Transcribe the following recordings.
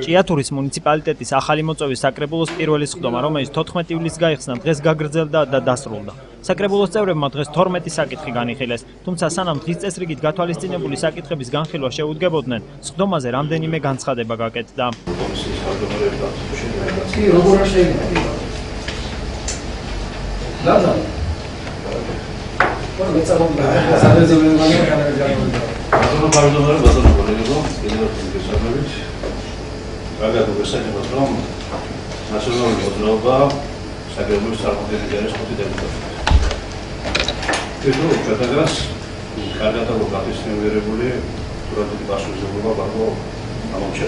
ჭიათურის მუნიციპალიტეტის ახალი მოწვევის საკრებულოს პირველი სხდომა, რომელიც 14 ივლისს გაიხსნა, დღეს გაგრძელდა და დასრულდა. საკრებულოს წევრებმა დღეს 12 საკითხი განიხილეს, თუმცა სანამ დღის წესრიგით გათვალისწინებული საკითხების განხილვა შეუდგებოდნენ, სხდომაზე რამდენიმე განცხადება გაკეთდა. Ragazzi, questa è la nostra nazionale Europa, sappiamo che stiamo vedendo tutti dentro. Questo è un gas, un cargato con la questione di regole, durante il passo di Europa, quando non c'è.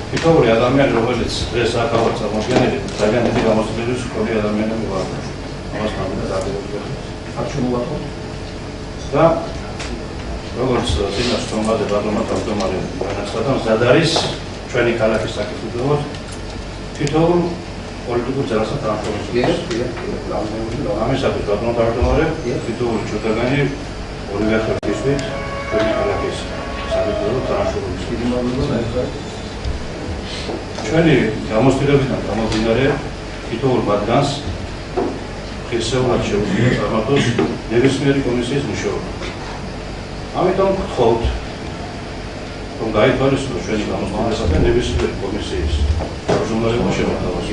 Questo è la mia roba, le sa che oggi siamo pieni, sappiamo che siamo stati su quelli da me non mi va. Non stiamo vedendo. Faccio un po'. Sta როგორც წინა სტომაზე პარლამენტარული განაცხადა, მზად არის ჩვენი ქალაქის საკითხებად თითოეულ პოლიტიკურ ძალასთან თანამშრომლობას. ამისათვის პარლამენტარული თითოეული ჩვენი ორივე ხელისათვის ჩვენი ქალაქის საკითხებად თანამშრომლობს. ჩვენი გამოცდილებიდან გამომდინარე თითოეულ მათგანს ხილსეულად შეუძლია წარმართოს ნებისმიერი კომისიის მუშაობა. ამიტომ გთხოვთ, რომ გაითვალისწინოს ჩვენი გამოცდილებები ნებისმიერი კომისიის პროგრამირება შემოთავაზოს.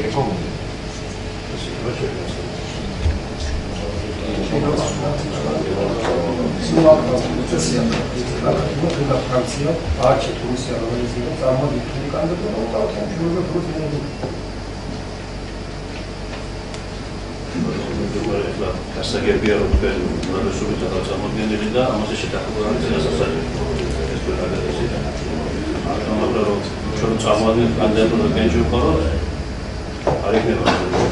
Κασταγερπία ροπέλου, ρολοσούβη τα ταξαμόντια νελίδα, αμάς έχει τα χωράνε τελειάς ασάλει. Αυτό να πλέον, στον τσαμόντια καντέτο το κέντιο χώρο, αρήχνε βασίλου.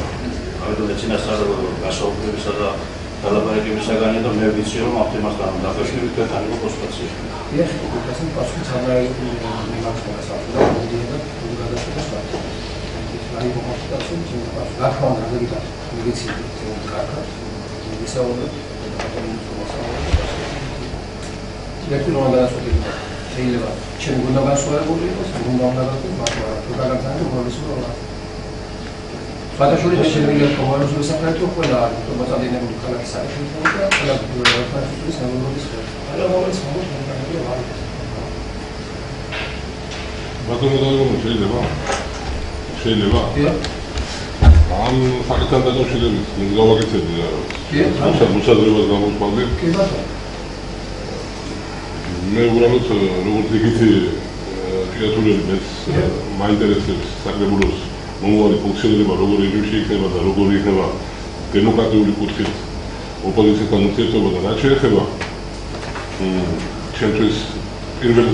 Αυτό δεν είναι αστράδο, κασόπλου, σαδά, τα λαπαρέκια μισαγάνει το με βιτσιό, μα αυτή μας κάνουν. Τα φέσουμε και θα λίγο προσπαθήσει. Έχει, κασίν πάσου τσαμάει που είναι μάξιμο κασάπλου, που είναι που καταστρέφει σπάτη. Lai comunicação de lá fora da vida, medicina, tem carta, de saúde, informação. E aqui não anda só de ele lá. Chegou na base só é o livro, segundo anda lá com mais para tocar a canção, vou ver se lá. Fala sobre a gente ele como nós nos apresentou foi lá, então mas ali nem no canal que sai, então ela faz isso não vou dizer. Ela vai ver se vamos para lá. შეიძლება ამ ფაქტთან დაკავშირებით გავაკეთებდი რა მოსაზრებას გამოვთვალე მე უბრალოდ როგორც იგივე ჭიათურელი მეც მაინტერესებს საკრებულოს მომავალი ფუნქციონირება როგორ რეჟიმში იქნება და როგორ იქნება დემოკრატიული კუთხით ოპოზიციასთან ურთიერთობა და რაც შეეხება ჩემთვის პირველ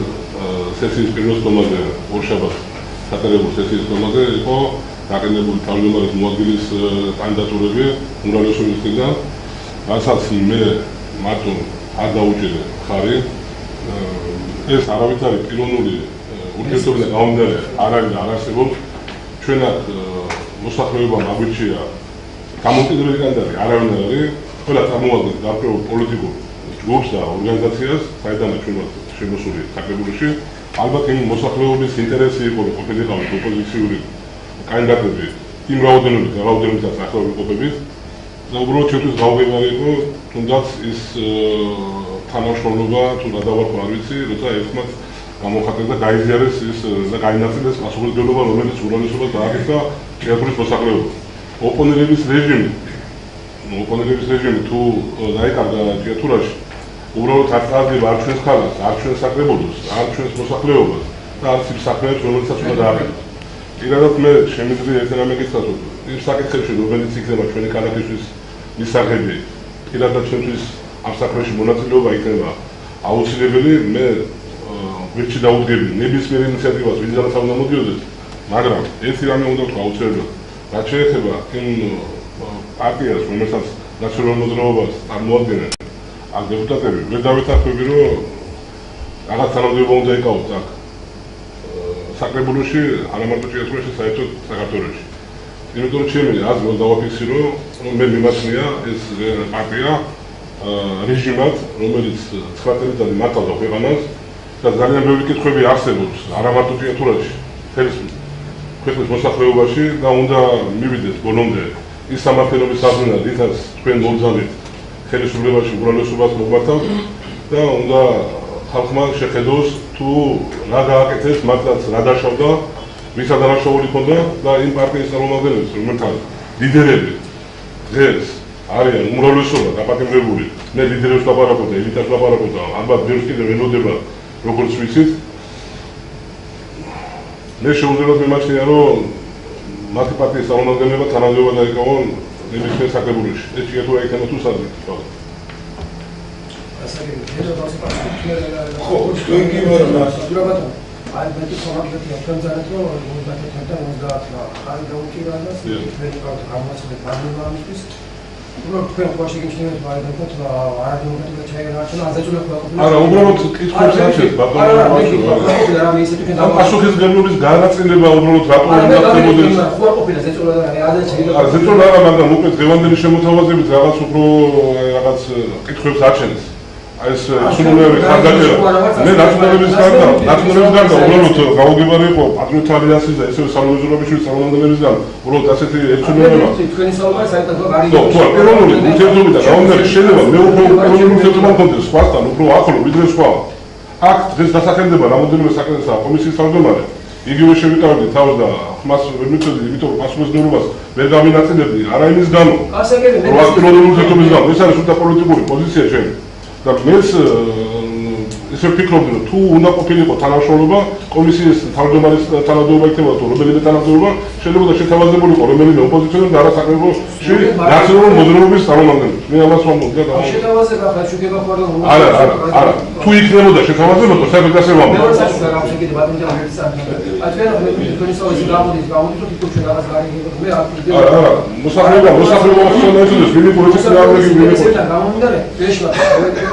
სესიის პირველ სტომაზე ორშაბათს საკრებულოს სესიის სტომაზე იყო დაყენებული თავმჯდომარის მოადგილის კანდიდატურები უმრავლესობისგან, რასაც მე მათო არ დაუჭირე ხარი. ეს არავით არის პიროვნული ურთიერთობიდან გამომდინარე არ არის და არ არსებობს. ჩვენად მოსახლეობამ აგვირჩია გამოკიდრებული კანდიდატი არავინ არ არის, ყველა წარმოადგენს გარკვეულ პოლიტიკურ ჯგუფს და ორგანიზაციას, საიდანაც ჩვენად შემოსული საკრებულოში. ალბათ იმ მოსახლეობის ინტერესი იყო რომ ყოფილიყავით ოპოზიციური კანდიდატები იმ რაოდენობითაც ახლავე ყოფებით და უბრალოდ ჩვენთვის გაუგებარი იყო თუნდაც ის თანამშრომლობა თუ რა დავარქვა არ ვიცი, როცა ერთმანეთს გამოხატეს და გაიზიარეს ის და გაინაწილეს პასუხისმგებლობა, რომელიც უმრავლესობას დააკისრა ჭიათურის მოსახლეობა. ოპონირების რეჟიმი თუ დაიკარგა ჭიათურაში უბრალოდ აწარმოება არ ჩვენს ხალხს, არ ჩვენს საკრებულოს, არ ჩვენს მოსახლეობას და არც იმ საქმეებს, რომელსაც უნდა დააკეთოს. პირადად მე შემიძლია ეს რამე გითხრათ, რომ იმ საკითხებში, რომელიც იქნება ჩვენი ქალაქისთვის მისაღები, პირადად ჩვენთვის ამ საქმეში მონაწილეობა იქნება აუცილებელი, მე გვერდში დაუდგები ნებისმიერ ინიციატივას, ვინც უნდა მოდიოდეს, მაგრამ ერთი რამე უნდა ვთქვა აუცილებლად, რაც შეეხება იმ პარტიას, რომელსაც ნაციონალურ მოძრაობას წარმოადგენენ ამ დეპუტატები, ვერ დავეთანხმები, რომ რაღაც თანამდებობა უნდა ეკავოს აქ საკრებულოში, არა მარტო ჭიათურაში, საერთოდ საქართველოში. იმიტომ რომ ჩემი აზრი უნდა დავაფიქსირო, რომ მე მიმაჩნია ეს პარტია რეჟიმად, რომელიც 9 წელიწადი მართავდა ქვეყანას და ძალიან ბევრი კითხვები არსებობს არა მარტო ჭიათურაში, მთელს ქვეყნის მოსახლეობაში და უნდა მივიდეს ბოლომდე ის სამართლიანობის საქმენა, რითაც თქვენ მოგზავნით ხელისუფლებაში უბრალესობას მოგმართავთ და უნდა ხალხმა შეხედოს თუ რა გააკეთეს, მართლაც რა დაშავდა, ვის ადანაშაული ქონდა და იმ პარტიის წარმომადგენლებს, რომელთა ლიდერები დღეს არიან უმრავლესობა დაპატიმრებული, მე ლიდერებს ლაპარაკობ და ელიტას ლაპარაკობ და ალბათ ბევრს კიდევ ელოდება როგორც ვიცით. მე შეუძლებლად მიმაჩნია, რომ მათი პარტიის წარმომადგენლებმა თანამდებობა დაიკავონ ნებისმიერ საკრებულოში. ეს ჭიათურა იქნება თუ სადმით. ხო, თქვენ კი მაგრამ აი მე თვითონაც თქვენ ძალიან რომ 30-თან 30 ხარი გაუჭირა და მე გამოსწორე პარლამენტის თქვენ ხواشი გიშნევთ ბაიდენთან არადემოკრატიული ჩაირაჩუნა აზრწულა ყოფილა არა, უბრალოდ კითხვებს აჩვენეთ, ბატონო. პასუხისმგებლობის განაწილება უბრალოდ რატომ უნდა ხდებოდეს? ხო ყოფილა ზეწოლა და აზრწულა. ზეწოლა არა, მაგრამ უკვე დღევანდელი შემოთავაზებით რაღაც უფრო რაღაც კითხვებს აჩენს. ეს სულულებრი ხარდაჭერა. მე ნაციონალების გარდა, უბრალოდ გაუგებარი იყო პატრიოტთა ალიანსის და ესევე სამეზობლოების წარმომადგენლებისგან, უბრალოდ ასეთი ეცნობება. თქვენი საუბარი საერთოდ არის. თუ პიროვნული ურთიერთობიდან გამომდინარე შეიძლება მე უფრო პიროვნული ურთიერთობა მქონდეს სხვასთან, უფრო ახლო ვიდრე სხვა. აქ დღეს დასახელდება რამოდენიმე საკითხისა კომისიის თავმჯდომარე. იგივე შევიკავებდი თავს და ხმას ვერ მიწევდი, იმიტომ რომ პასუხისმგებლობას ვერ გამინაწილებდი არა იმის გამო. რა პიროვნული ურთიერთობის გამო, ეს არის სულთა პოლიტიკური პოზიცია ჩემი. და მეც ისე ვფიქრობდი, რომ თუ უნდა ყოფილიყო თანამშრომლობა, კომისიის თავმჯდომარის თანამდებობა იქნება თუ რომელიმე თანამდებობა, შეიძლება შეთავაზებულიყო რომელიმე ოპოზიციონერი და არა საკრებულოში ნაციონალური მოძრაობის წარმომადგენელი. მე ამას ვამბობ და შეთავაზება ხარ შეგება ხო რომ არა. თუ იქნებოდა შეთავაზება, საერთოდ ასე ვამბობ. მე ვარ საჩუქრა გავშეკიდე ბატონჯა ამერიკას. აი თქვენ თქვენი საუბარი გამოდის თვითონ რაღაც გარიგებოდ მე არა, მოსახლეობა ხსოვდეს, ვინმე პოლიტიკური აღრეგი ვინმე. გამომდინარე, ეშმა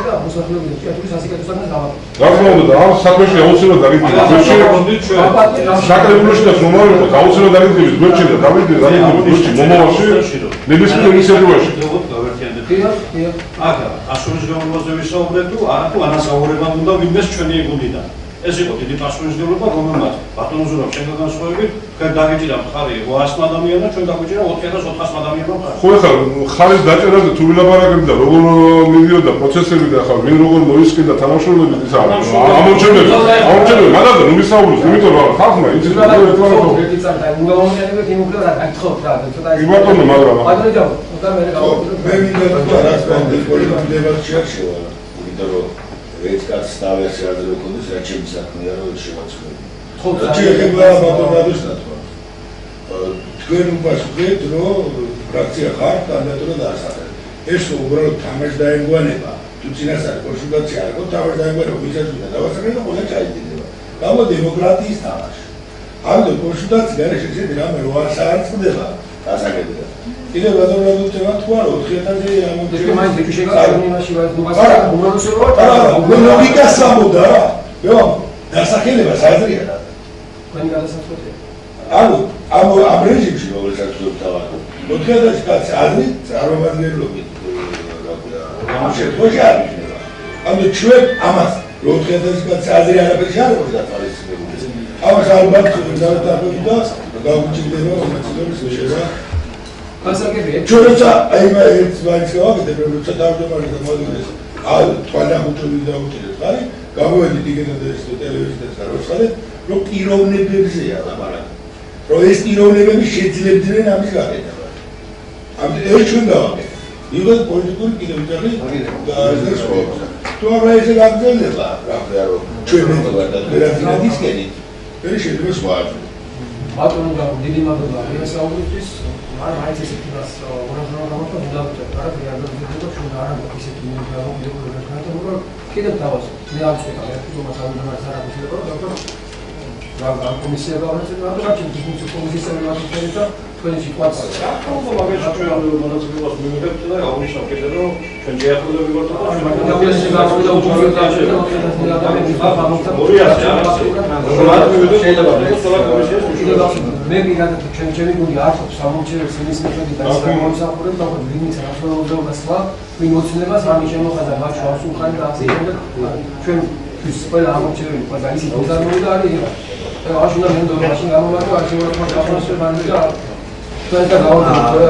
და მოსახლეობის ჭიათურის ასიკეთოსთან დავა. რა თქმა უნდა, ამ საქმეში აუცილებლად დაგიდგებით. საკრებულოში და რომაულში აუცილებლად დაგიდგებით. გვერდში და დავიდგეთ, გვერდში მომავალში ნებისმიერ ინიციატივაში. აგა, პასუხისმგებლობაზე ვისაუბრეთ თუ არა თუ ანასაუბრებად უნდა ვინმეს ჩვენი გუნდიდან. ეს იყო დიდი პასუხისმგებლობა, რომელმაც ბატონო ზურაბ შენგან განსხვავებით, თქვენ დაგიჭირა მხარი 800 ადამიანმა, ჩვენ დაგვიჭირა 4400 ადამიანმა მხარი. ხო, ახლა ხარის დაჭერაზე თუ ვილაპარაკებთ და როგორ მიდიოდა პროცესები და ახლა ვინ როგორ მოისყიდა თანამშრომლები ისა ამორჩენები, მაგრამ ნუ ვისაუბროთ, იმიტომ რომ ხალხმა იცით რა ერთი წამი და უნდა მომიანებეთ იმ უკვე რა გაგიხოთ რა, ცოტა ის ბატონო, მაგრამ ბატონო ჯავ, და მე მე მინდა თქვა რა პოლიტიკური დებატი შეარჩევა, იმიტომ რომ ეს კაცს დავეს ადრე კონდეს რა ჩემი საქმეა რომ შევაცხოთ. ხო, შეიძლება ბატონო დადოსტათვა. თქვენ უპასუხეთ რომ ფრაქცია ხარ კანდიდატურა დაასახელეთ. ეს უბრალოდ თამაში დაემგვანება. თუ წინასწარ კონსულტაცია არ გქონდა, თამაში დაემგვანება, ვისაც უნდა დავასახელო, ყველა ჩაიდინება. გამო დემოკრატიის თამაში. ამიტომ კონსულტაცია გარეშე შეიძლება რამე 8 საათს ხდება დასაგებია. კიდევ ბატონო თქვა 4000-ზე ეს მაინც შეგაძლო იმაში ვარ უმრავლესობა არა ლოგიკა სამოდა რა ვეო დასახელება საძრია რა თქვენი გადასახადია ანუ ამ რეჟიმში რომელსაც ვთავაზობ 4000 კაცი აზრი წარმომადგენლობით ამ შემთხვევაში არ იქნება ანუ ჩვენ ამას 4000 კაცი აზრი არაფერი არ არის დათვალისწინებული ამას ალბათ დავთვალოთ და გავუჭირდება მომწონების შევა ჩოროცა აი მე ერთ ვაიც გავაკეთე როცა დავდომარი და მოდიდეს აი თვალა ხუთი დაუჭირეთ ხარი გამოვედით იგენა და ეს ტელევიზიას გაროცხადეთ რომ პიროვნებებზეა ლაპარაკი რომ ეს პიროვნებები შეძლებდნენ ამის გაკეთება ამ ეს ჩვენ გავაკეთეთ იგივე პოლიტიკური კიდევ და ეს ხო თუ არა ესე გაგრძელდება რა ხარ რომ ჩვენ მე და ვერაფინადისკენი ეს შეიძლება სხვა ბატონო დიდი მადლობა ესაუბრისთვის არა მაინც ესეთი რას უბრალოდ გამოხდა უნდა არა რეალურად ჩვენ არ ამბობ ისეთი მიგროვიდეო რეკრუტინგ კიდევ თავას მე არ ვწევ რომ მასალას არ აღიშვება და კომისია გავარჩევ და რა ჩემს კომისიის საკითხები და თქვენი სიტუაცია რა თქმა უნდა ჩვენ მონაწილეობას მივიღებთ და აღნიშნავ კიდე რომ ჩვენ ჯეაფულები ვართ და მე მიგადეთ ჩემი გუნდი ართობს სამომჭერებს იმის მიხედვით და სამომსახურებს და ვინც რასაუბრებას ვინ მოცნებას ამის შემოხაზა მათ შევასულხარი და ასე შემდეგ ჩვენ ის ყველა ამორჩეველი ყველა ისიც მიზანური და არის იღა. და აშ უნდა მენდო მაშინ გამოვარდა არჩევა მოხდა და თქვენ და გავაკეთე.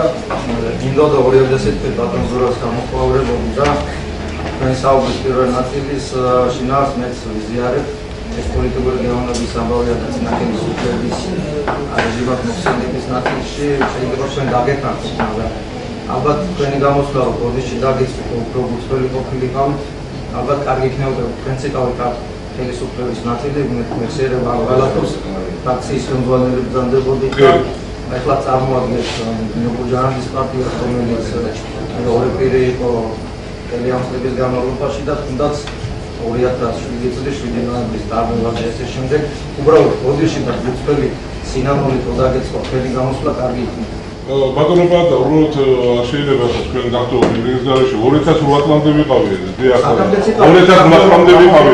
მინდოდა 2011 ბატონ ზურაბს გამოყვავრებოდი და თქვენ საუბრის პირველ ნაწილის შინაარს მეც ვიზიარებ. ეს პოლიტიკური გეონების ამბავია და წინახელის უფლების რეჟიმად მოხსენების ნაწილში შეიძლება ჩვენ დაგექნათ, მაგრამ ალბათ თქვენი გამოსვლა ბოდიში დაგეწყო უფრო უცხოელი ყოფილიყავით, ალბათ კარგი იქნებოდა პრინციპალურად ხელისუფლების ნაწილი, მეხსიერება აღალატოს ფრაქციის ხელმძღვანელები ბრძანდებოდით და ახლა წარმოადგენს ნებუჯანის პარტიას, რომელიც მეორე პირი იყო ტელეამსლების განმავლობაში და თუნდაც 2007 წლის 7 ნოემბრის დაბოლოებამდე ესე შემდეგ უბრალოდ ბოდიში და უცხოელი სინამდვილით დაგეწყო თქვენი გამოსვლა კარგი იქნება. ბატონო და უბრალოდ შეიძლება თქვენ გახდოდი რეგისტრაში 2008-მდე ვიყავი, დიახ. 2008-მდე ვიყავი.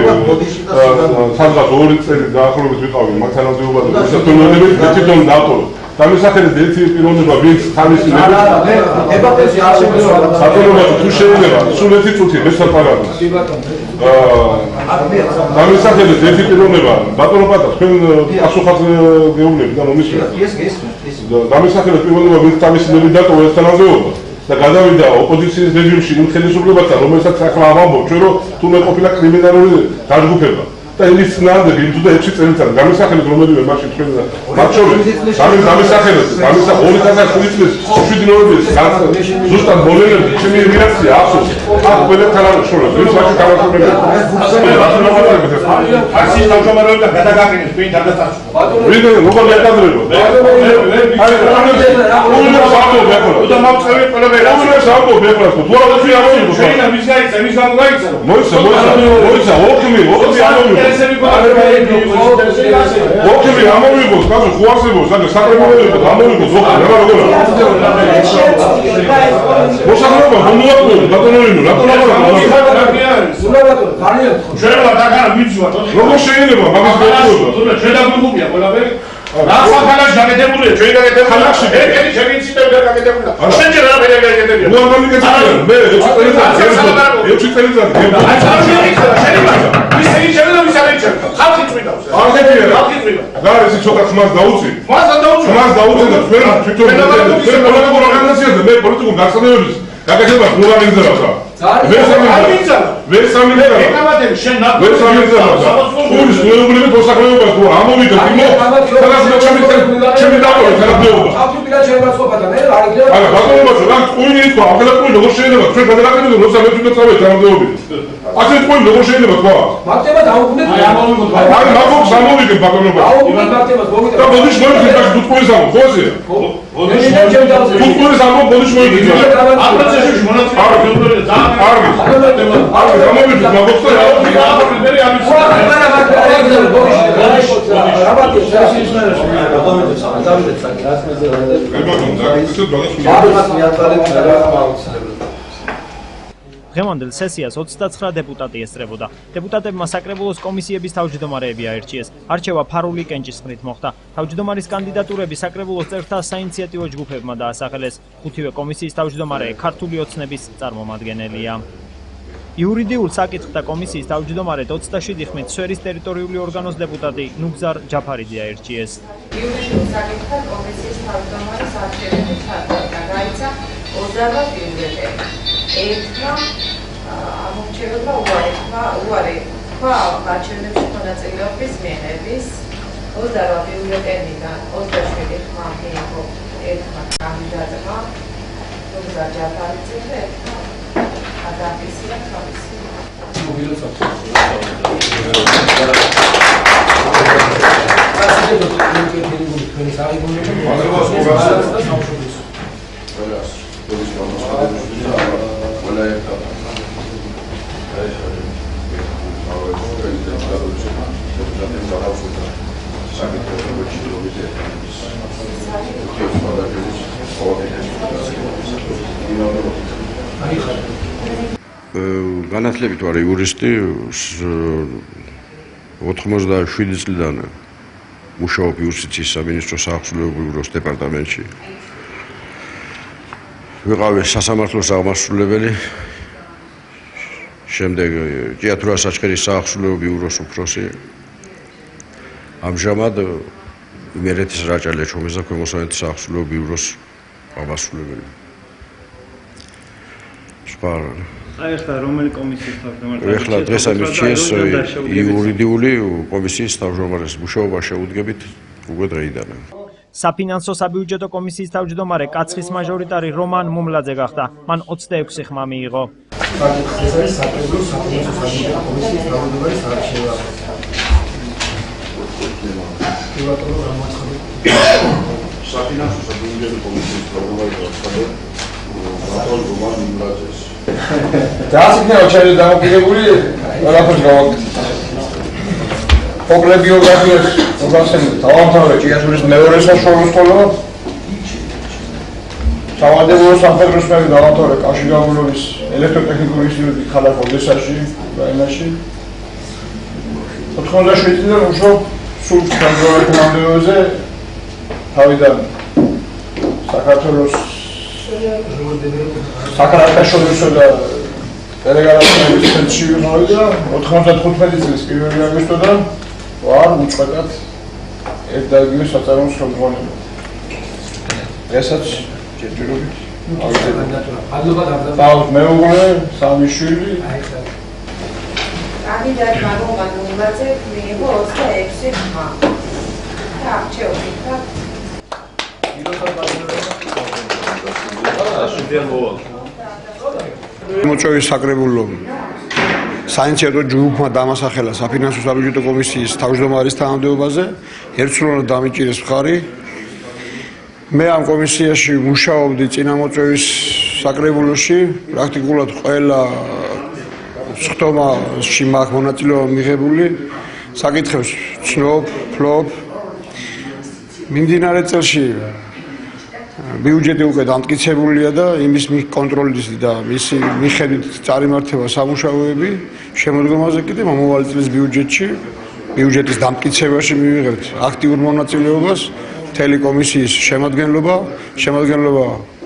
სადღაც 2 წელი დაახლოებით ვიყავი მართლმადიდებლობა და საქართველოს თვითონ დავტოვე. დამისახელეთ ერთი პიროვნება ვინც თავისი დებატებში არ შეგვიძლია. ბატონო თუ შეიძლება სულ ერთი წუთი მესაფარად. დამისახელეთ ერთი პიროვნება ბატონო თქვენ პასუხად გეუბნებით და მომისმენთ. დამისახელეთ პიროვნება ვინც თავისი ნები დატოვა ეს თანამდებობა და გადავიდა ოპოზიციის რეჟიმში იმ ხელისუფლებასთან, რომელსაც ახლა ავამბობ ჩვენ რომ თუნდაც ყოფილა კრიმინალური დაჯგუფება. და იმის წინააღმდეგ იმ თუ და 6 წელიწად გამისახელეთ რომელიმე მაშინ ჩვენ მათ შორის გამისახელეთ 2005 წლის 7 ნოემბრის ზუსტად მოვლენებზე ჩემი რეაქცია ახსოვს აქ ყველასთან არ შორს ის მაშინ გამოსულებია ფარსის თავმჯდომარეობდა გადაგაკეთეს თქვენ დადასტურებულ ვიდეო როგორ აკადრებო აი და მოვწევი ყველაფერი რა სამბო ბეყრას თუ არა ვიცი არ ვიცი შეიძლება მის გაიცა მის გამოიცა მოიცა ოქიმი ამოვიღო ოქიმი ამოვიღო კაცო ხუარსებო საგე საკრებულები ამოვიღო ზოგი რა როგორ მოსახლეობა მომოაკვირდა ბატონოინო შეიძლება დაგარა ვიცვა როგორ შეიძლება მაგას გეუბნება ჩვენ დაგვიგუბია ყველაფერი ახალხანაში გაკეთებულია, ჩვენ გაკეთებული. ხალხში ერთ-ერთი შემიციტები გაკეთებულია. შენჯერ რა ვერ გაკეთებია. ნუ არ მომიგეცია. მე 6 წელიწადია. 6 წელიწადია. აი შეიძლება. ისინი შეიძლება ვისაერთო. ხალხი წვიდავს. ხალხი წვიდა. გარეს ცოტა ხმას დაუწი. ხმას დაუწი და ჩვენ თვითონ ჩვენ პოლიტიკურ ორგანიზაციაზე მე პოლიტიკურ გასწავლების გაკეთებას ნუ არ მიგზავნა. ვერ სამიძალა. ეკავატები შენ ნაკო. ვერ სამიძალა. ურის ნეუბნებით მოსახლეობას თუ ამოვიდა იმო. ჩემი დაკორი თანამდებობა. აფრიკა შემოწყობა და მე არ იქნება. არა, ბატონო, რა თქვენი თქვა, აკადემიური როგორ შეიძლება ჩვენ გადაგაკეთებთ როცა მე თვითონ წავედ თანამდებობით. ასე თქვენ როგორ შეიძლება თქვა? მარტება დაუგუნეთ. აი მაგობს ამოვიგე ბატონო. დაუგუნეთ მარტებას მოვიდა. და ბოდიშ მოიგეთ და თუ თქვენ სამო, ხოზე? ბოდიშ თუ თქვენ სამო, ბოდიშ მოიგეთ. ამ პროცესში მონაწილეობა გეუბნები და კარგი. გამოვიდეთ მაგობს და მე ამის დღევანდელ სესიას 29 დეპუტატი ესწრებოდა. დეპუტატებმა საკრებულოს კომისიების თავმჯდომარეები აირჩიეს. არჩევა ფარული კენჭისყრით მოხდა. თავმჯდომარის კანდიდატურები საკრებულოს წევრთა საინიციატივო ჯგუფებმა დაასახელეს. 5-ვე კომისიის თავმჯდომარე ქართული ოცნების წარმომადგენელია. იურიდიულ საკითხთა კომისიის თავმჯდომარედ 27 ხმით სვერის ტერიტორიული ორგანოს დეპუტატი ნუგზარ ჯაფარიძე აირჩიეს. იურიდიულ საკითხთა კომისიის თავმჯდომარის არჩევები ჩატარდა. გაიცა 28 ბიულეტენი. ერთმა ამორჩეველმა უარი თქვა არჩევნებში მონაწილეობის მიღების 28 ბიულეტენიდან 27 ხმა მიიღო ერთმა კანდიდატმა ნუგზარ ჯაფარიძემ და ერთმა ადაფისია კომისია. განათლებით ვარ იურისტი 97 წლიდან მუშაობ იუსტიციის სამინისტრო საახსოვლებრივ ბიუროს დეპარტამენტში. ვიყავი სასამართლოს აღმასრულებელი შემდეგ ჭიათურა საჩხერის საახსვლეო ბიუროს უფროსი. ამჟამად იმერეთის რაჭა ლეჩხუმის და ქვემო სვანეთის საახსვლეო ბიუროს ამასვლებელი. სხვა აი ახლა რომელი კომისიის თავმჯდომარე? ეხლა დღეს ამირჩიეს იურიდიული კომისიის თავმჯდომარის მუშაობა შეუდგებით უკვე დღეიდან. საფინანსო საბიუჯეტო კომისიის თავმჯდომარე კაცხის მაჟორიტარი რომან მუმლაძე გახდა. მან 26 ხმა მიიღო. ეს არის საკრებულოს საფინანსო საბიუჯეტო კომისიის თავმჯდომარის არჩევა. საფინანსო საბიუჯეტო კომისიის თავმჯდომარე გახდა ბატონ რომან მუმლაძეს. That's it now, Charlie. I'm going to go to the Ogle biographies. I'm going to say, Jesus, never is a show to follow. Someone was a federal spell, the author, Kashigamulis, electrotechnical issue, the color for this issue, by machine. But Honda Shitty, also, Sulk Control Commander, how it done? Sakatoros. Sakaratasholis და დელეგატების ცენტრში მოვიდა 95 წლის 1 აგვისტოდან ვარ უწყვეტად ერთ და იგივე საწარმოს ხელმძღვანელი. ესაც ჯერჯერობით ადლობა გარდა ბავშვ მეუღლე, სამი შვილი. კანდიდატმა რომან მუმლაძე მიიღო 26 ხმა. და არჩევნით და მოწვევის საკრებულო საინიციატო ჯგუფმა დამასახელა საფინანსო საბიუჯეტო კომისიის თავმჯდომარის თანამდებობაზე ერთსულოვნად დამიჭირეს მხარი. მე ამ კომისიაში მუშაობდი წინამოწვევის საკრებულოში, პრაქტიკულად ყველა სხდომაში მაქვს მონაწილეობა მიღებული, საკითხებს ვცნობ, ფლობ. მიმდინარე წელში ბიუჯეტი უკვე დამტკიცებულია და იმის კონტროლის და მისი მიხედვით წარიმართება სამუშაოები. შემოდგომაზე კიდე მომავალი წლის ბიუჯეტის დამტკიცებაში მივიღებთ აქტიურ მონაწილეობას. მთელი კომისიის შემადგენლობა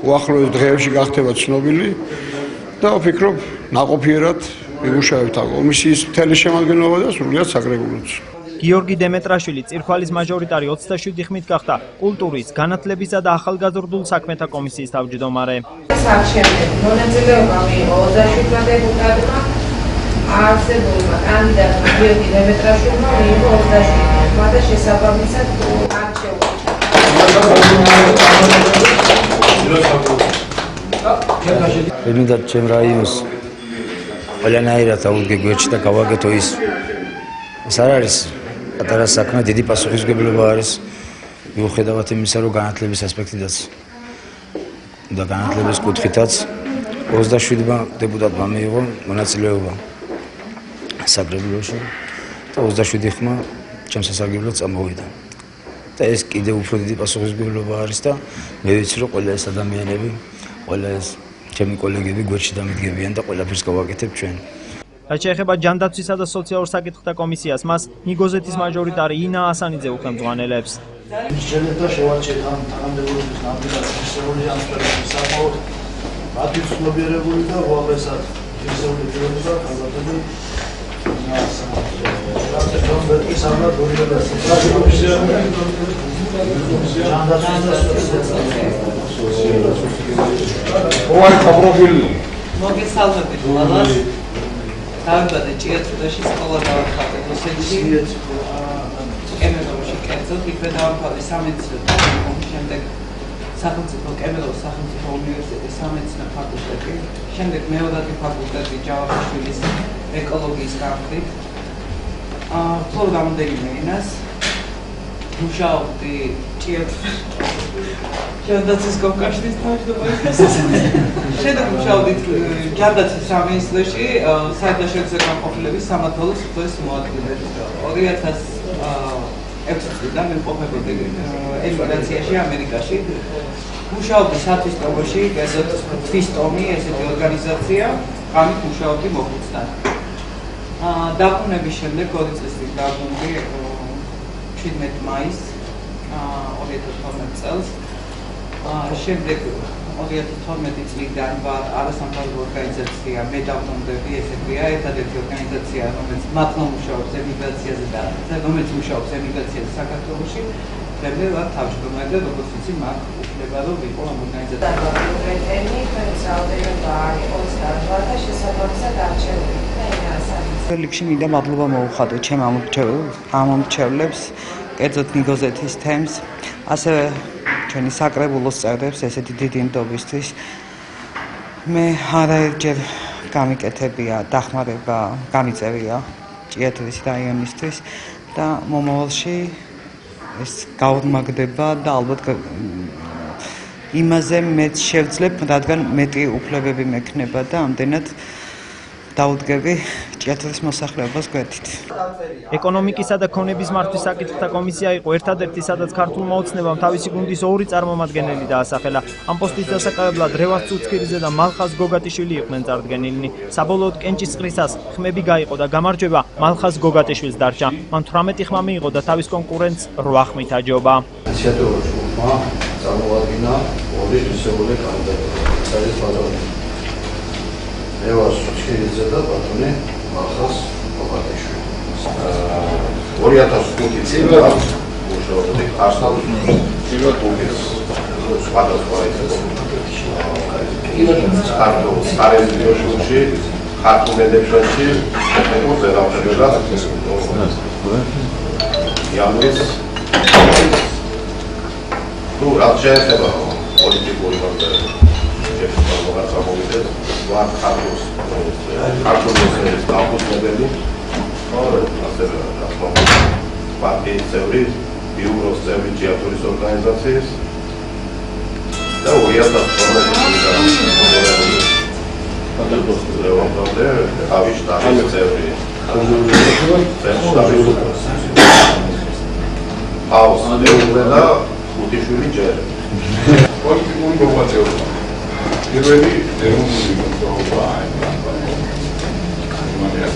უახლოეს დღეებში გახდება ცნობილი და ვფიქრობ, ნაყოფიერად ვიმუშავებთ ამ კომისიის მთელი შემადგენლობა და სრულიად საკრებულოც. გიორგი დემეტრაშვილი წირქვალის მაჟორიტარი 27 ხმით გახდა კულტურის, განათლებისა და ახალგაზრდულ საქმეთა კომისიის თავმჯდომარე. არჩევნები მონაწილეობა მიიღო 27 დეპუტატმა, არსებულმა კანდიდატმა გიორგი დემეტრაშვილმა მიიღო 27 ხმა და შესაბამისად არჩევნები. მინდა ჩემ რაიონს ყველანაირად აუდგე გვერდში და გავაკეთო ის არ არის პატარა საქმე, დიდი პასუხისმგებლობა არის მიუხედავად იმისა, რომ განათლების ასპექტიდაც და განათლების კუთხითაც 27-მა დეპუტატმა მიიღო მონაწილეობა საკრებულოში და 27 ხმა ჩემს სასარგებლოდ წამოვიდა. და ეს კიდევ უფრო დიდი პასუხისმგებლობა არის და მე ვიცი, რომ ყველა ეს ადამიანები, ყველა ეს ჩემი კოლეგები გვერდში დამიდგებიან და ყველაფერს გავაკეთებ ჩვენ. რაც შეეხება ჯანდაცვისა და სოციალურ საკითხთა კომისიას, მას ნიგოზეთის მაჟორიტარი ინა ასანიძე უხელმძღვანელებს. შეიძლება შევარჩიეთ ამ თანამდებობის ნამდვილად ფიზიკური ამსწრაფების საკმაოდ მათი ცნობიერებული და უაღრესად ფიზიკური პიროვნება ხალხები მოგესალმებით ყველას. დავიბადე ჭიათურაში, სკოლა დავახატე რუსეთში. კემეროვში კერძოდ, იქვე დავამთავრე სამედიცინო ფაკულტეტი, შემდეგ სახელმწიფო კემეროვის სახელმწიფო უნივერსიტეტის სამედიცინო ფაკულტეტი, შემდეგ მეოდათი ფაკულტეტი ჯავახიშვილის ეკოლოგიის განხრით. ფლობ რამდენიმე ენას. მუშაობდი ჭიათურაში. ჯანდაცვის კომკავშირის თავმჯდომარეს. შემდეგ მუშაობდი ჯანდაცვის სამინისტროში, საერთაშორისო განყოფილების სამმართველოს უფროსის მოადგილედ. 2006 წლიდან მიმყოფებოდი ემიგრაციაში ამერიკაში. მუშაობდი სათვისტომოში, კერძოდ თვისტომი, ესეთი ორგანიზაცია, ამით მუშაობდი მოხუცთან. დაბრუნების შემდეგ 2 წლის წინ დაბრუნდი 17 მაისს 2012 წელს. შემდეგ 2012 წლიდან ვარ არასამთავრობო ორგანიზაცია მე დავტომდები, ესე ქვია, ერთადერთი ორგანიზაცია, რომელიც მართლა მუშაობს ემიგრაციაზე და რომელიც მუშაობს ემიგრაციაზე საქართველოში. Trebuie la თავმჯდომარე და როგორც ვიცი, მაგ უფლება რომ ვიყო ამ ორგანიზაციაში. რიგში მინდა მადლობა მოუხადო ჩემ ამომრჩევლებს, კერძოდ ნიგოზეთის თემს, ასევე ჩვენი საკრებულოს წევრებს ესეთი დიდი ნდობისთვის. მე არაერთჯერ გამიკეთებია დახმარება, გამიწევია ჭიათურის რაიონისთვის და მომავალში ეს გაორმაგდება და ალბათ იმაზე მეც შევძლებ, რადგან მეტი უფლებები მექნება და ამდენად დაუდგები ჭიათურის მოსახლეობას გვერდით. ეკონომიკისა და ქონების მართვის საკითხთა კომისია იყო ერთადერთი, სადაც ქართულმა ოცნებამ თავისი გუნდის 2 წარმომადგენელი დაასახელა. ამ პოსტის დასაკავებლად რევაზ ცუცქირიძე და მალხაზ გოგატიშვილი იყვნენ წარდგენილნი. საბოლოოდ კენჭისყრისას ხმები გაიყო და გამარჯვება მალხაზ გოგატიშვილს დარჩა. მან 18 ხმა მიიღო და თავის კონკურენტს 8 ხმით აჯობა. წარმოადგინა ორი მისეული კანდიდატური. რევაზ ცუცქირიძე და ბატონი მალხაზ გოგატიშვილი. 2005 წელს მუშაობდი არსნაულის პირველ ტურნირს სხვადასხვა საქართველოს სარეზერვოში ქართულ მედრესეში მოზე დავწერა იანვრის თუ რაც შეეხება პოლიტიკური მომწერლობა შეეხება გამოვიდეს ვარ ქართულს დაუყოვნებელი ასევე პარტიის წევრი, ბიუროს წევრი ჭიათურის ორგანიზაციის და 2012 თავის შტაბის წევრი. აუს მეუღლე და ხუთიშვილი ჯერ. პოლიტიკური მოღვაწეობა. პირველი ეროვნული მოღვაწეობა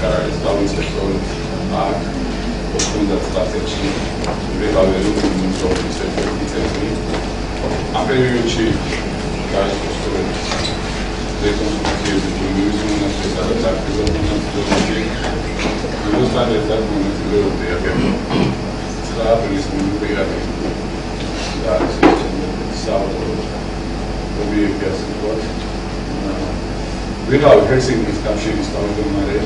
Care stau în sectorul art, o fundație și revalorul într-o servicii. Am primit și care costul de construcție de turism în acesta dar că în construcție nu s-a realizat momentul de avem la turismul de avem dar sau obiectul sunt Without fixing this country is not going to matter.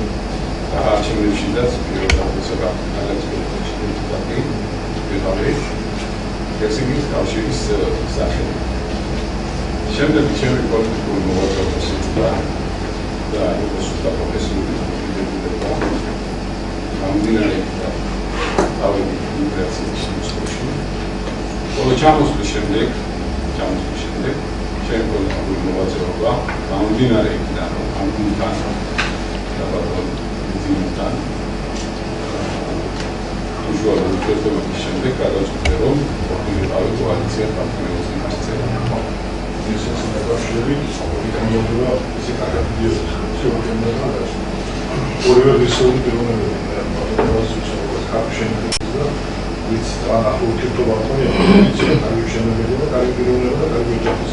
Actually, she does feel that it's about Alex without it. Fixing this country is exactly. She had become a political more of a city. It was a professional I'm doing how we do that situation. Well, the channels to Shendek, Champion მოღვაწეობა გამომდინარე იქიდან რომ ამ გუნდთან დაბადონ ძინთან უშუალოდ პრეზიდენტის შემდეგ გადაწყვეტა რომ ორგანიზატორი კოალიცია პარტნიორებს მისცემა. ეს συνεργασία ეკონომიკურა ისეკაკადიო შეუქმნება. ორივე ისეული პიროვნებები ვიც ურთიერთობა ხონია, ვიც კარგი შენობები და კარგი პიროვნება და კარგი ოჯახის.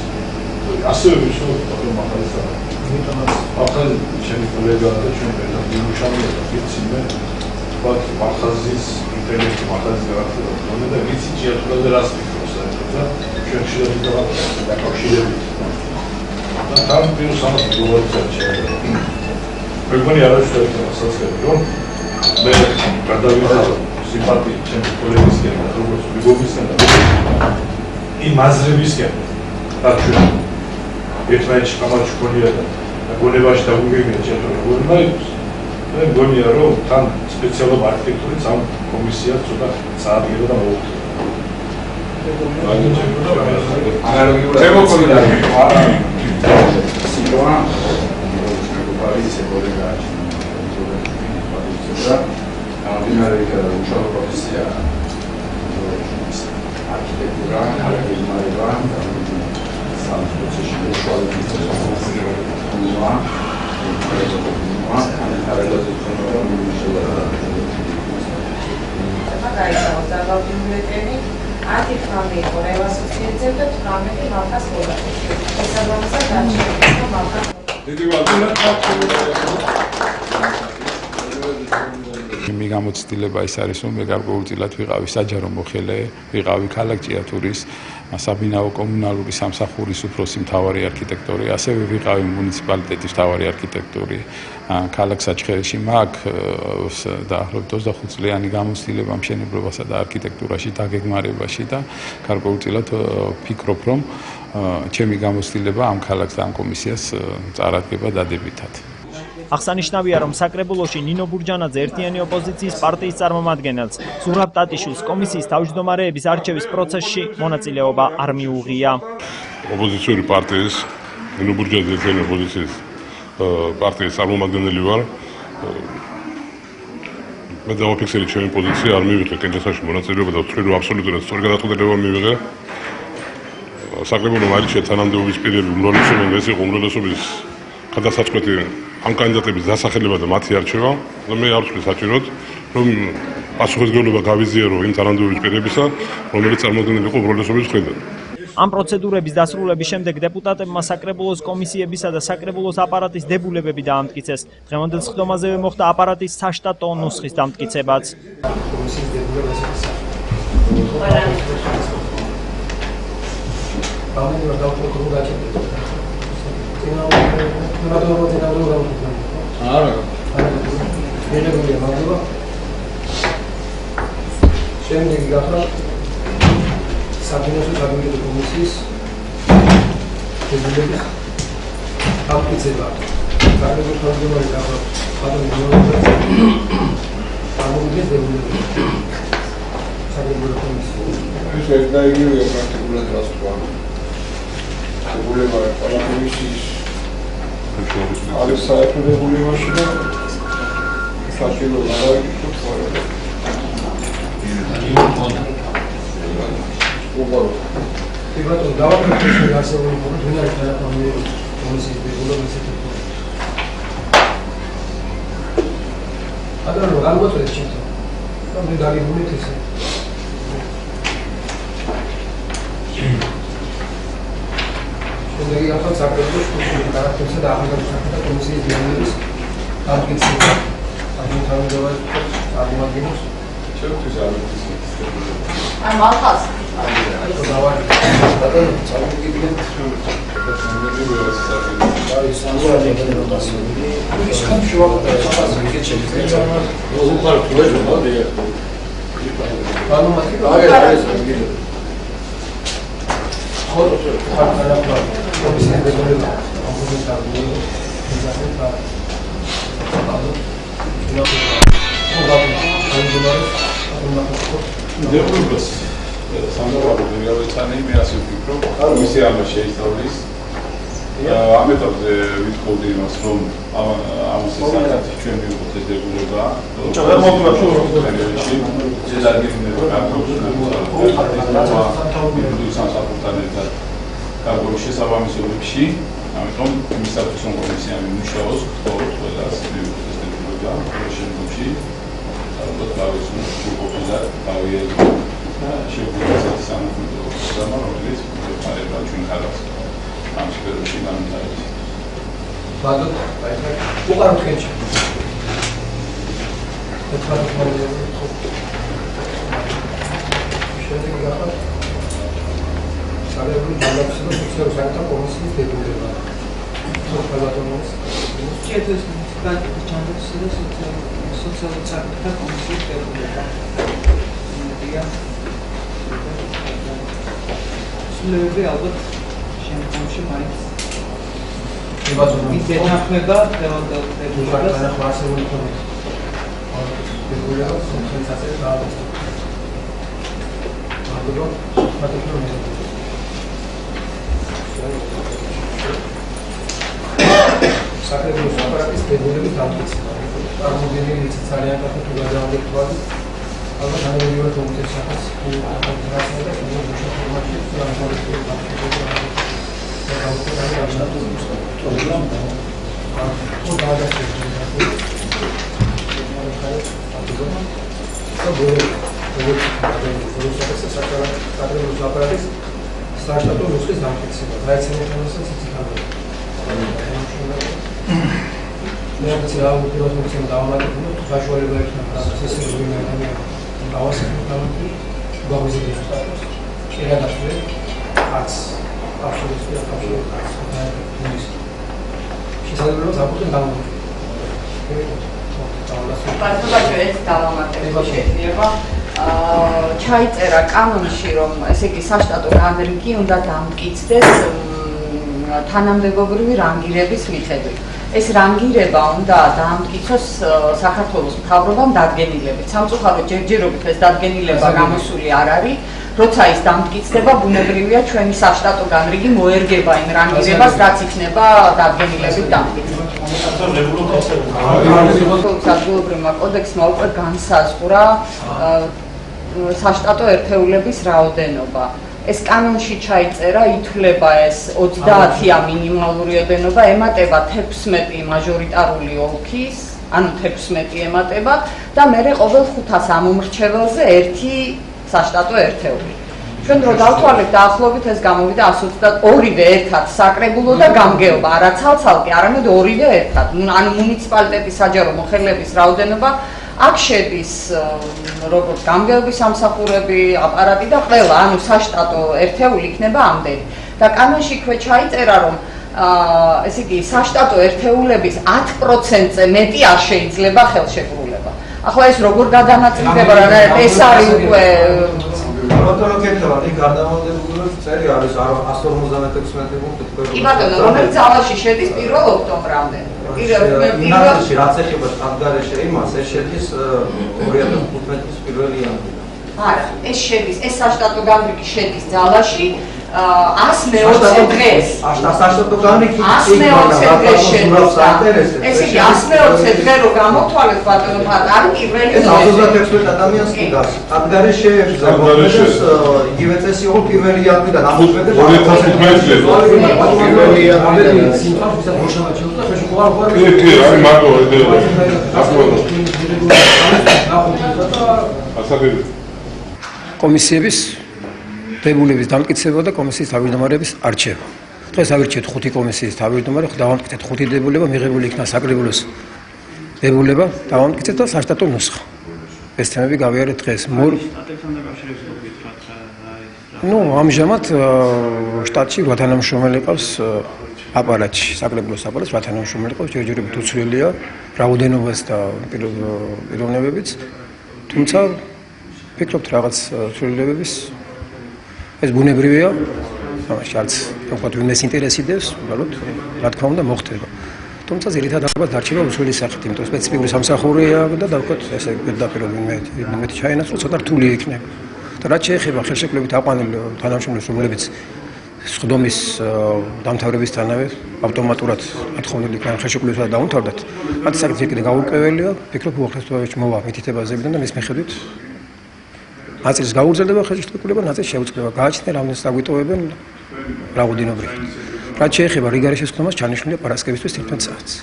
ასევე ვიშოვოთ რომ ახალისა. იმიტომაც ახალ ჩემი კოლეგა და ჩვენ ერთად ვიმუშავებთ და ვიცი მე ვთქვათ მახაზის ინტელექტი მახაზის გარკვეულება და ვიცი ჭიათურაზე რას ფიქრობს და ჩვენ შეიძლება დაკავშირებით. და თან პირს ამას გულწრფელია. მეგონი არასდროს სასწრაფო რომ მე გადავიხარო სიმპათიი ჩემი კოლეგისკენ და როგორც მეგობისკენ და იმ აზრებისკენ და ჩვენ ერთმანეთში კამაჩი ქონია და გონებაში დაგვიგებია ჭიათურა გონაებს მე მგონია რომ თან სპეციალურ არქიტექტურით ამ კომისიას ცოტა საადგილო და მოუხდა Ati fammi, vorrei assistere sempre, tu fammi che non fa solo. შესაბამისად არჩევანს მაგრამ მე გამოცდილება ის არის, რომ მე გარკვეულწილად ვიყავი საჯარო მოხელე, ვიყავი ქალაქ ჭიათურის საბინაო კომუნალური სამსახურის უფროსი მთავარი არქიტექტორი, ასევე ვიყავი მუნიციპალიტეტის მთავარი არქიტექტორი. ქალაქ საჩხერეში მაქვს დაახლოებით 25 წლიანი გამოცდილება მშენებლობასა და არქიტექტურაში დაგეგმარებაში და გარკვეულწილად ვფიქრობ, რომ ჩემი გამოცდილება ამ ქალაქს და ამ კომისიას წარადგება დადებითად. აღსანიშნავია, რომ საკრებულოში ნინო ბურჯანაძე ერთიანი ოპოზიციის პარტიის წარმომადგენელს ზურაბ ტატიშვილს კომისიის თავმჯდომარეების არჩევის პროცესში მონაწილეობა არ მიუღია. ოპოზიციური პარტიის ნინო ბურჯანაძე ერთიანი ოპოზიციის პარტიის წარმომადგენელი ვარ. მე დავაფიქსირე ჩემი პოზიცია, არ მივიღე კენჭასაში მონაწილეობა და ვთვლი, რომ აბსოლუტურად სწორი გადაწყვეტილება მივიღე. საკრებულო მარჩია თანამდებობის პირები უმრავლესობენ ეს იყო უმრავლესობის გადასაწყვეტი ამ კანდიდატების დასახელება და მათი არჩევა და მე არ ვთვლი საჭიროდ რომ პასუხისმგებლობა გავიზიარო იმ თანამდებობის პირებისა, რომელიც წარმოადგენენ იყო უმრავლესობის მხრიდან. ამ პროცედურების დასრულების შემდეგ დეპუტატებმა საკრებულოს კომისიებისა და საკრებულოს აპარატის დებულებები დაამტკიცეს. დღევანდელ სხდომაზევე მოხდა აპარატის საშტატო ნუსხის დამტკიცებაც. შემდეგი გახდა საბინაო საბინაო კომისიის დებულების დამტკიცება. საკრებულოს თავმჯდომარე გახდა ამოვიდეს დებულები. საკრებულოს კომისიის ეს ერთდაიგივეა პრაქტიკულად რაც თქვა. დებულება ყველა კომისიის არის საერთო დებულებაში და საჭირო გავიკეთოთ ყველა. Privatul dau că trebuie să se urmărească la familie comisiei de guvern să se facă. Adevărul rog, altă de ce? Am de dar bunete să. Și de aici a fost acolo și cu caracter să da angajat să facă comisiei de guvern target să. Acum trebuie să vă acum adică ce tu să Am altas. სანდარაო გეროვიცანი მე ასე ვფიქრობ, ისე ამას შეისწავლის. ამეთებზე ვითხოვდი იმას, რომ ამის საკითხი ჩვენ მივიღოთ ეს დებულება. შესაბამისობებში, ამიტომ მისაწვდომს რომ კომისია მუშაობს, გთხოვთ ყველას მივიღოთ ეს დებულება შემდგომში. ალბათ გავისურვოთ უპოპულარ გავიელოთ. შეგვიძლია სამართლო რომელიც მოხარება ჩვენ ხარავს ამ სფეროში განვითარებას. ბადოთ, უყარ თქვენში. შემდეგი გახდა საგარეო დაგაფსა და სოციალურ საერთო კომისიის დებულება. სოციალურ ჭიათურის მუნიციპალიტეტის ჯანდაცვის და სოციალურ საერთო კომისიის დებულება. სულები ალბათ შემდგომში მაინც ითანხმება დღევანდელ დებულებას. საკრებულოს აპარატის დებულების დამტკიცება. წარმოდგენილი ძალიან კარგი თუ გადავაგებთ. ალბათ ამოვიდეთ კომიტეტს ახაც კონტრაქტი და შემოგვიჩა ფორმატში საშტატო ნუსხის დამტკიცება. დაეცემოთანასაც იცით. მე რა უპირობოებია დავამატებული თუ საშუალება იქნება ესე რომ ადამიანი გავასაკუთრებთ გვამიზიდებს სტატუსს. შეიძლება არც აბსოლუტურად შესაძლოა საკუთრებად პარლამენტში ეს დავამატება შეიძლება ჩაიწერა კანონში რომ ესე იგი საშტატო განრიგი უნდა დამტკიცდეს თანამდებობრივი რანგირების მიხედვით. ეს რანგირება უნდა დაამტკიცოს საქართველოს მთავრობამ დადგენილებით. სამწუხაროდ ჯერჯერობით ეს დადგენილება გამოსული არ არის. როცა ის დამტკიცდება, ბუნებრივია ჩვენი საშტატო განრიგი მოერგება იმ რანგირებას, რაც იქნება დადგენილებით დამტკიცებული. საზოგადოებრივმა კოდექსმა უკვე განსაზღვრა საშტატო ერთეულების რაოდენობა. ეს კანონში ჩაიწერა, ითვლება ეს 30-ია მინიმალური ოდენობა, ემატება 16 მაჟორიტარული ოლქის, ანუ 16 ემატება და მერე ყოველ 500 ამომრჩეველზე ერთი საშტატო ერთეული. ჩვენ რო დავთვალეთ დაახლოებით ეს გამოვიდა 122-ვე ერთად საკრებულო და გამგეობა, არა ცალ-ცალკე, არამედ ორივე ერთად. ანუ მუნიციპალიტეტის საჯარო მოხელეების რაოდენობა აქ შედის როგორც გამგეობის სამსახურები, აპარატი და ყველა, ანუ საშტატო ერთეული იქნება ამდენი. და კანონში იქვე ჩაიწერა, რომ ესე იგი საშტატო ერთეულების 10%-ზე მეტი არ შეიძლება ხელშეკრულება. ახლა ეს როგორ გადანაწილდება, რა ეს არის უკვე ბატონო კეთება, იქ გარდამავლებულებს წელი არის 156 პუნქტი. კი ბატონო, რომელიც ძალაში შედის 1 ოქტომბრამდე. ინანში რაც ეხება შტატგარეშე იმას, ეს შედის 2015 წლის 1 იანვრიდან. არა, ეს შედის, ეს საშტატო განრიგი შედის ძალაში 120 დღეს. საშტატო განრიგი 120 დღეს შედის. ესე იგი 120 დღე რო გამოთვალეთ ბატონო პატარი პირველი 136 ადამიანს კიდას. შტატგარეშე ზოგადად იგივე წესი იყო 1 იანვრიდან 2015 წელს. კი, არის მაგო კომისიების დებულების დამტკიცება და კომისიის თავმჯდომარეების არჩევა. დღეს ავირჩიეთ 5 კომისიის თავმჯდომარე, დავამტკიცეთ 5 დებულება, მიღებული იქნა საკრებულოს დებულება, დავამტკიცეთ და საშტატო ნუსხა. ეს თემები გავიარეთ დღეს. ამჟამად შტატში 8 თანამშრომელი ყავს აპარატში, საკრებულოს აპარატში 8 თანამშრომელი ყავს, ჯერჯერობით უცვლელია რაოდენობას და პიროვნებებიც. თუმცა ვფიქრობთ რაღაც ცვლილებების ეს ბუნებრივია, თამაში არც თქვათ ვინმეს ინტერესიდებს, უბრალოდ რა თქმა უნდა მოხდება. თუმცა ძირითადად დარჩება უცვლელი სახით, იმიტომ რომ სპეციფიკური სამსახურია და დავქოთ ესე პირდაპირ ვინმე ჩაენაცვლა ცოტა რთული იქნება. და რაც შეეხება ხელშეკრულებით აყვანილ თანამშრომლებს, რომლებიც სხდომის დამთავრებისთანავე ავტომატურად ათხოვნილი ხელშეკრულებასა დაუმთავრდათ, მათ საკითხი კიდე გაურკვეველია, ფიქრობ უახლოესობაში მოვა მითითებაზებიდან და მის მიხედვით ნაწილს გაუგრძელდება ხელშეკრულება, ნაწილს შეუწყდება. გააჩნია რამდენიც დაგვიტოვებენ რაოდენობრივად. რაც შეეხება რიგარეშე სხდომას, ჩანიშნულია პარასკევისთვის 11 საათს.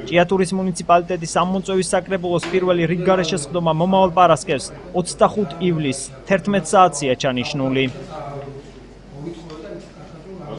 ჭიათურის მუნიციპალიტეტის სამმოწევის საკრებულოს პირველი რიგგარეშე სხდომა მომავალ პარასკევს 25 ივლისს 11 საათია ჩანიშნული.